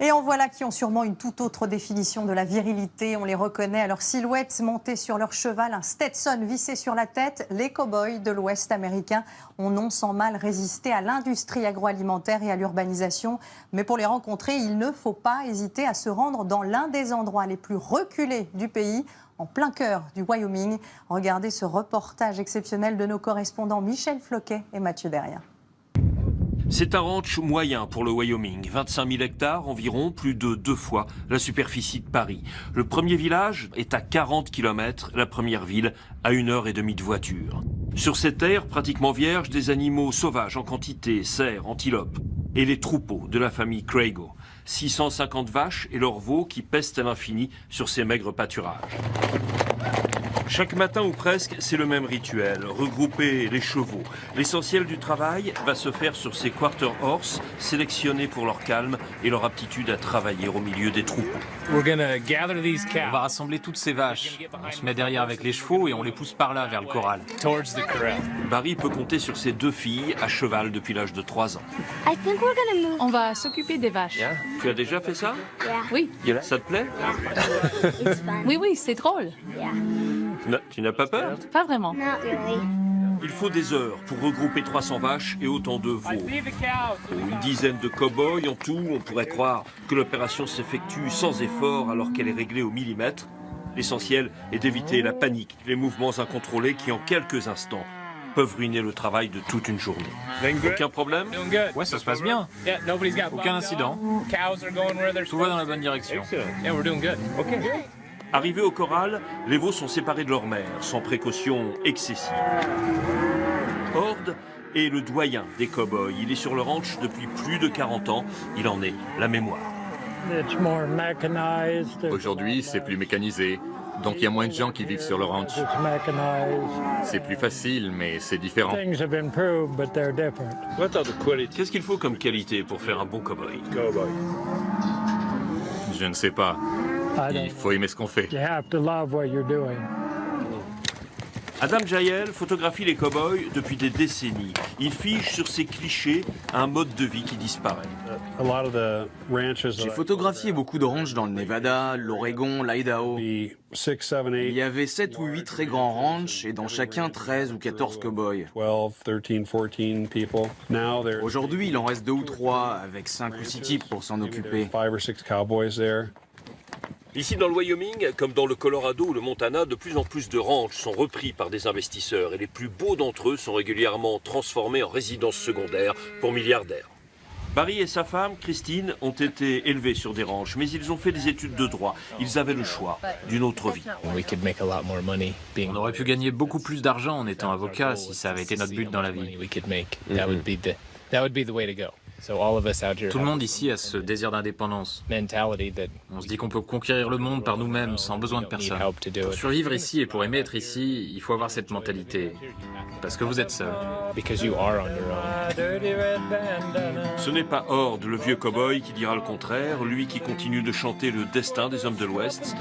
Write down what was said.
Et en voilà qui ont sûrement une toute autre définition de la virilité. On les reconnaît à leur silhouette, montée sur leur cheval, un Stetson vissé sur la tête. Les cow-boys de l'Ouest américain ont non sans mal résisté à l'industrie agroalimentaire et à l'urbanisation. Mais pour les rencontrer, il ne faut pas hésiter à se rendre dans l'un des endroits les plus reculés du pays, en plein cœur du Wyoming. Regardez ce reportage exceptionnel de nos correspondants Michel Floquet et Mathieu Derrien. C'est un ranch moyen pour le Wyoming, 25 000 hectares environ, plus de 2 fois la superficie de Paris. Le premier village est à 40 km, la première ville à 1h30 de voiture. Sur ces terres pratiquement vierges, des animaux sauvages en quantité, cerfs, antilopes, et les troupeaux de la famille Craigo. 650 vaches et leurs veaux qui pestent à l'infini sur ces maigres pâturages. Chaque matin ou presque, c'est le même rituel, regrouper les chevaux. L'essentiel du travail va se faire sur ces quarter horse, sélectionnés pour leur calme et leur aptitude à travailler au milieu des troupeaux. On va rassembler toutes ces vaches. On se met derrière avec les chevaux et on les pousse par là vers le corral. Barry peut compter sur ses 2 filles à cheval depuis l'âge de 3 ans. On va s'occuper des vaches. Tu as déjà fait ça? Oui, Ça te plaît? oui, c'est drôle. Tu n'as pas peur? Pas vraiment. Il faut des heures pour regrouper 300 vaches et autant de veaux. Une dizaine de cow-boys en tout, on pourrait croire que l'opération s'effectue sans effort alors qu'elle est réglée au millimètre. L'essentiel est d'éviter la panique, les mouvements incontrôlés qui en quelques instants peuvent ruiner le travail de toute une journée. Aucun problème? Ouais, ça se passe bien. Aucun incident. Tout va dans la bonne direction. Arrivés au corral, les veaux sont séparés de leur mère, sans précaution excessive. Horde est le doyen des cow-boys. Il est sur le ranch depuis plus de 40 ans. Il en est la mémoire. Aujourd'hui, c'est plus mécanisé, donc il y a moins de gens qui vivent sur le ranch. C'est plus facile, mais c'est différent. Qu'est-ce qu'il faut comme qualité pour faire un bon cow-boy? Je ne sais pas. Il faut aimer ce qu'on fait. Adam Jael photographie les cow-boys depuis des décennies. Il fige sur ces clichés un mode de vie qui disparaît. J'ai photographié beaucoup de ranchs dans le Nevada, l'Oregon, l'Idaho. Il y avait 7 ou 8 très grands ranchs et dans chacun 13 ou 14 cow-boys. Aujourd'hui, il en reste 2 ou 3 avec 5 ou 6 types pour s'en occuper. Ici dans le Wyoming, comme dans le Colorado ou le Montana, de plus en plus de ranchs sont repris par des investisseurs et les plus beaux d'entre eux sont régulièrement transformés en résidences secondaires pour milliardaires. Barry et sa femme, Christine, ont été élevés sur des ranchs, mais ils ont fait des études de droit. Ils avaient le choix d'une autre vie. On aurait pu gagner beaucoup plus d'argent en étant avocat si ça avait été notre but dans la vie. Tout le monde ici a ce désir d'indépendance. On se dit qu'on peut conquérir le monde par nous-mêmes sans besoin de personne. Pour survivre ici et pour aimer être ici, il faut avoir cette mentalité. Parce que vous êtes seul. Ce n'est pas Horde, le vieux cow-boy, qui dira le contraire, lui qui continue de chanter le destin des hommes de l'Ouest.